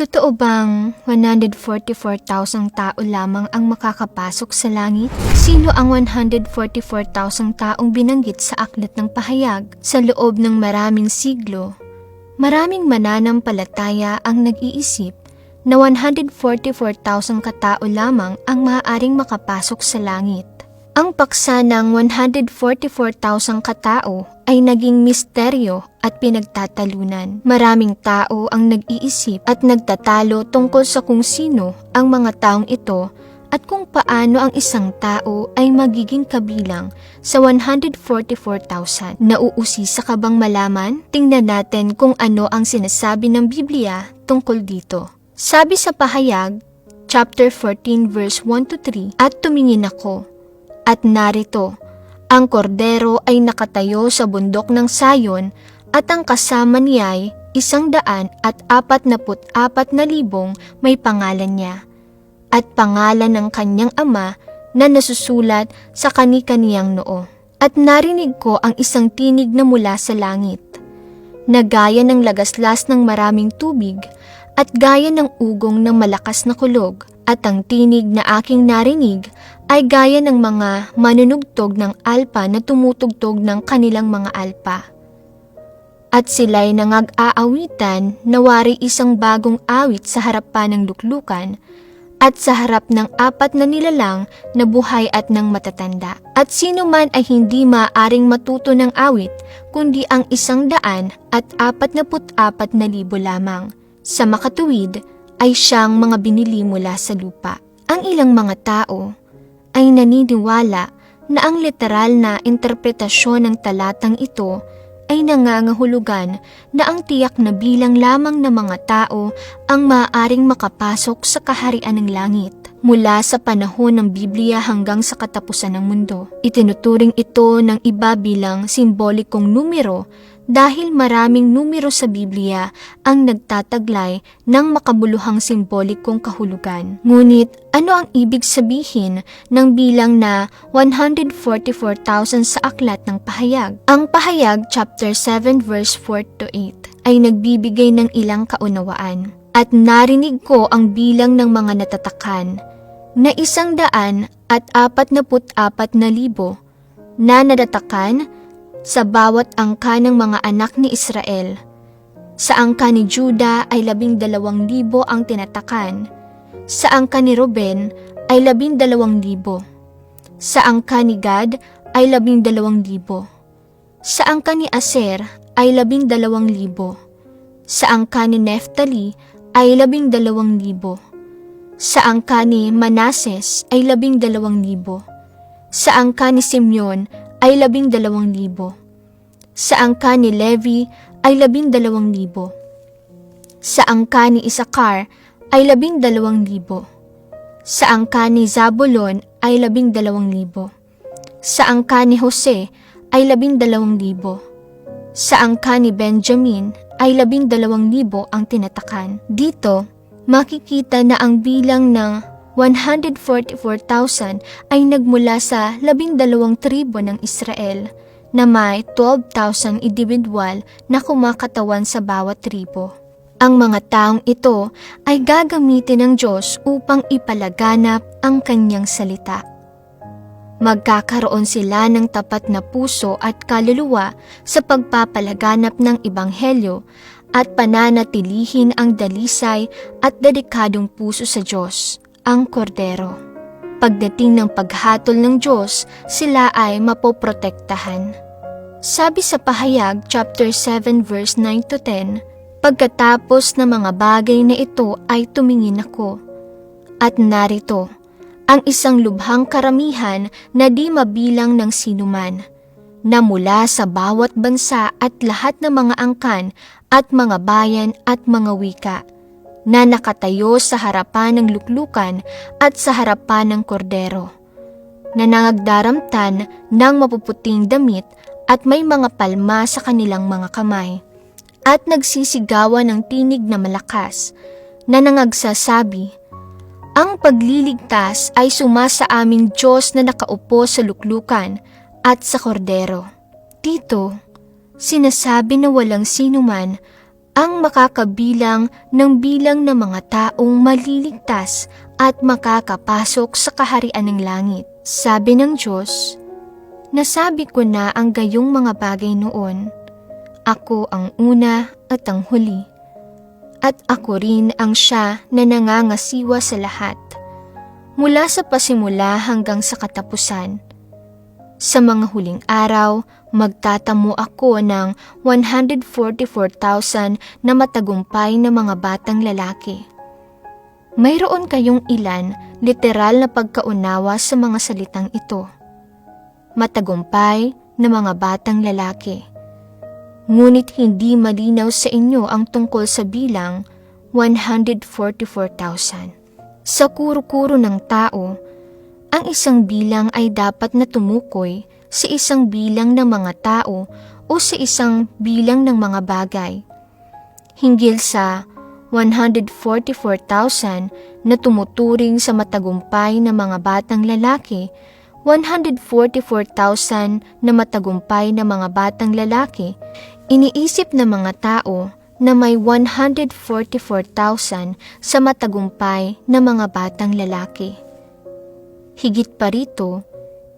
Totoo bang 144,000 tao lamang ang makakapasok sa langit? Sino ang 144,000 taong binanggit sa aklat ng pahayag? Sa loob ng maraming siglo, maraming mananampalataya ang nag-iisip na 144,000 katao lamang ang maaaring makapasok sa langit. Ang paksa ng 144,000 katao ay naging misteryo at pinagtatalunan. Maraming tao ang nag-iisip at nagtatalo tungkol sa kung sino ang mga taong ito at kung paano ang isang tao ay magiging kabilang sa 144,000. Nauusisa ka bang malaman? Tingnan natin kung ano ang sinasabi ng Biblia tungkol dito. Sabi sa pahayag, chapter 14 verse 1-3, at tumingin ako. At narito, ang kordero ay nakatayo sa bundok ng Sayon at ang kasama niya'y 144,000 may pangalan niya at pangalan ng kanyang ama na nasusulat sa kani-kaniyang noo. At narinig ko ang isang tinig na mula sa langit, na gaya ng lagaslas ng maraming tubig at gaya ng ugong ng malakas na kulog. At ang tinig na aking narinig ay gaya ng mga manunugtog ng alpa na tumutugtog ng kanilang mga alpa. At sila'y nangag-aawitan na wari isang bagong awit sa harapan ng luklukan at sa harap ng 4 na nilalang na buhay at ng matatanda. At sino man ay hindi maaaring matuto ng awit kundi ang 144,000 lamang. Sa makatuwid ay siyang mga binili mula sa lupa. Ang ilang mga tao ay naniniwala na ang literal na interpretasyon ng talatang ito ay nangangahulugan na ang tiyak na bilang lamang ng mga tao ang maaaring makapasok sa kaharian ng langit. Mula sa panahon ng Biblia hanggang sa katapusan ng mundo, itinuturing ito ng iba bilang simbolikong numero dahil maraming numero sa Biblia ang nagtataglay ng makabuluhang simbolikong kahulugan. Ngunit ano ang ibig sabihin ng bilang na 144,000 sa aklat ng pahayag? Ang pahayag chapter 7 verse 4-8 ay nagbibigay ng ilang kaunawaan. At narinig ko ang bilang ng mga natatakan na 144,000 na nadatakan sa bawat angka ng mga anak ni Israel. Sa angka ni Juda ay 12,000 ang tinatakan. Sa angka ni Ruben ay 12,000. Sa angka ni Gad ay 12,000. Sa angka ni Aser ay 12,000. Sa angka ni Neftali ay 12,000. Sa angka ni Manases ay 12,000. Sa angka ni Simeon ay 12,000. Sa angka ni Levi ay 12,000. Sa angka ni Isakar ay 12,000. Sa angka ni Zabulon ay 12,000. Sa angka ni Jose ay 12,000. Sa angka ni Benjamin ay 12,000 ang tinatakan. Dito, makikita na ang bilang ng 144,000 ay nagmula sa 12 tribo ng Israel na may 12,000 individual na kumakatawan sa bawat tribo. Ang mga taong ito ay gagamitin ng Diyos upang ipalaganap ang kanyang salita. Magkakaroon sila ng tapat na puso at kaluluwa sa pagpapalaganap ng ebanghelyo at pananatilihin ang dalisay at dedikadong puso sa Diyos, ang kordero. Pagdating ng paghatol ng Diyos, sila ay mapoprotektahan. Sabi sa pahayag chapter 7 verse 9-10, pagkatapos ng mga bagay na ito ay tumingin ako, at narito, ang isang lubhang karamihan na di mabilang ng sinuman, na mula sa bawat bansa at lahat ng mga angkan at mga bayan at mga wika, na nakatayo sa harapan ng luklukan at sa harapan ng kordero, na nangagdaramtan ng mapuputing damit at may mga palma sa kanilang mga kamay, at nagsisigawan ng tinig na malakas, na nangagsasabi, ang pagliligtas ay sumasa aming Diyos na nakaupo sa luklukan at sa kordero. Dito, sinasabi na walang sinuman ang makakabilang ng bilang ng mga taong maliligtas at makakapasok sa kaharian ng langit. Sabi ng Diyos, nasabi ko na ang gayong mga bagay noon. Ako ang una at ang huli. At ako rin ang siya na nangangasiwa sa lahat, mula sa pasimula hanggang sa katapusan. Sa mga huling araw, magtatamo ako ng 144,000 na matagumpay na mga batang lalaki. Mayroon kayong ilan literal na pagkaunawa sa mga salitang ito. Matagumpay na mga batang lalaki. Ngunit hindi malinaw sa inyo ang tungkol sa bilang 144,000. Sa kuro-kuro ng tao, ang isang bilang ay dapat na tumukoy sa isang bilang ng mga tao o sa isang bilang ng mga bagay. Hinggil sa 144,000 na tumuturing sa matagumpay na mga batang lalaki, 144,000 na matagumpay na mga batang lalaki, iniisip ng mga tao na may 144,000 sa matagumpay na mga batang lalaki. Higit pa rito,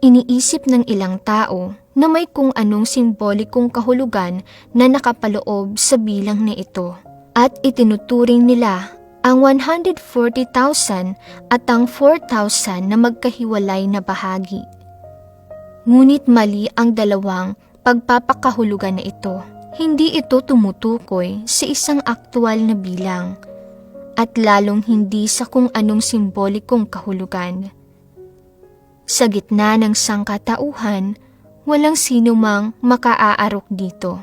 iniisip ng ilang tao na may kung anong simbolikong kahulugan na nakapaloob sa bilang na ito, at itinuturing nila ang 140,000 at ang 4,000 na magkahiwalay na bahagi. Ngunit mali ang dalawang pagpapakahulugan na ito. Hindi ito tumutukoy sa isang aktwal na bilang, at lalong hindi sa kung anong simbolikong kahulugan. Sa gitna ng sangkatauhan, walang sino mang makaaarok dito.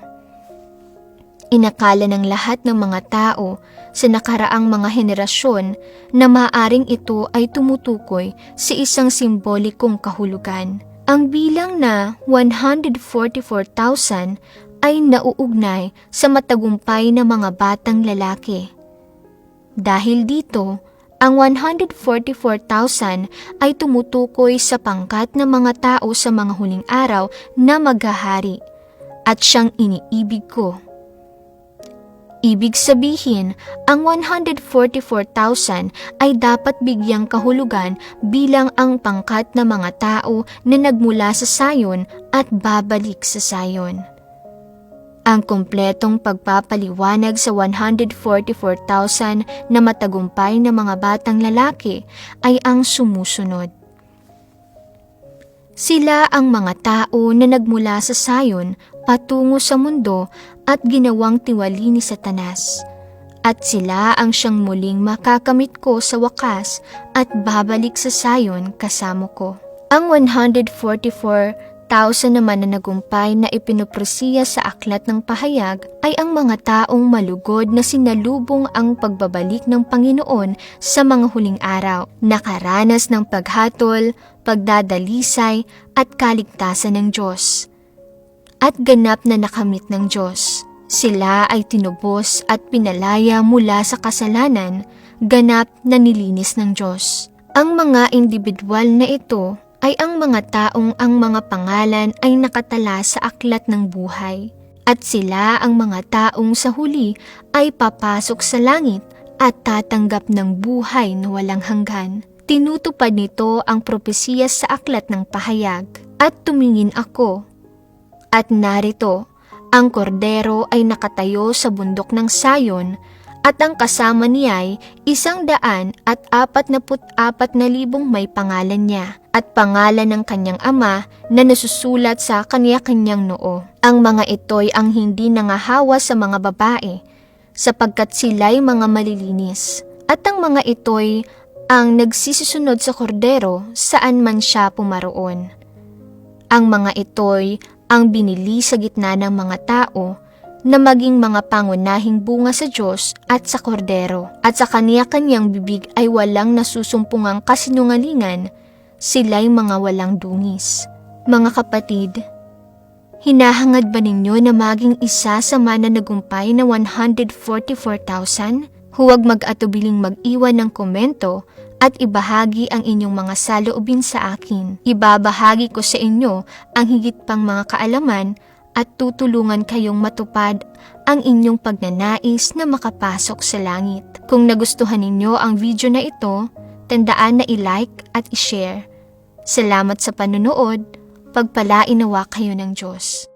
Inakala ng lahat ng mga tao sa nakaraang mga henerasyon na maaring ito ay tumutukoy sa isang simbolikong kahulugan. Ang bilang na 144,000 ay nauugnay sa matagumpay na mga batang lalaki. Dahil dito, ang 144,000 ay tumutukoy sa pangkat ng mga tao sa mga huling araw na maghahari, at siyang iniibig ko. Ibig sabihin, ang 144,000 ay dapat bigyang kahulugan bilang ang pangkat ng mga tao na nagmula sa Sayon at babalik sa Sayon. Ang kumpletong pagpapaliwanag sa 144,000 na matagumpay na mga batang lalaki ay ang sumusunod. Sila ang mga tao na nagmula sa Sayon patungo sa mundo at ginawang tiwali ni Satanas. At sila ang siyang muling makakamit ko sa wakas at babalik sa Sayon kasama ko. Ang 144,000 naman na nagumpay na ipinopresiya sa aklat ng pahayag ay ang mga taong malugod na sinalubong ang pagbabalik ng Panginoon sa mga huling araw, nakaranas ng paghatol, pagdadalisay at kaligtasan ng Diyos, at ganap na nakamit ng Diyos. Sila ay tinubos at pinalaya mula sa kasalanan, ganap na nilinis ng Diyos. Ang mga individual na ito ay ang mga taong ang mga pangalan ay nakatala sa aklat ng buhay, at sila ang mga taong sa huli ay papasok sa langit at tatanggap ng buhay na walang hanggan. Tinutupad nito ang propesiya sa aklat ng pahayag. At tumingin ako, at narito, ang kordero ay nakatayo sa bundok ng Sayon, at ang kasama niya ay 144,000 may pangalan niya, at pangalan ng kanyang ama na nasusulat sa kanya-kanyang noo. Ang mga ito'y ang hindi nangahawa sa mga babae, sapagkat sila'y mga malilinis. At ang mga ito'y ang nagsisisunod sa kordero saan man siya pumaroon. Ang mga ito'y ang binili sa gitna ng mga tao na maging mga pangunahing bunga sa Diyos at sa kordero. At sa kaniya-kanyang bibig ay walang nasusumpungang kasinungalingan, sila'y mga walang dungis. Mga kapatid, hinahangad ba ninyo na maging isa sa mananagumpay na 144,000? Huwag mag-atubiling mag-iwan ng komento at ibahagi ang inyong mga saloobin sa akin. Ibabahagi ko sa inyo ang higit pang mga kaalaman at tutulungan kayong matupad ang inyong pagnanais na makapasok sa langit. Kung nagustuhan ninyo ang video na ito, tandaan na i-like at i-share. Salamat sa panunood. Pagpalain nawa kayo ng Diyos.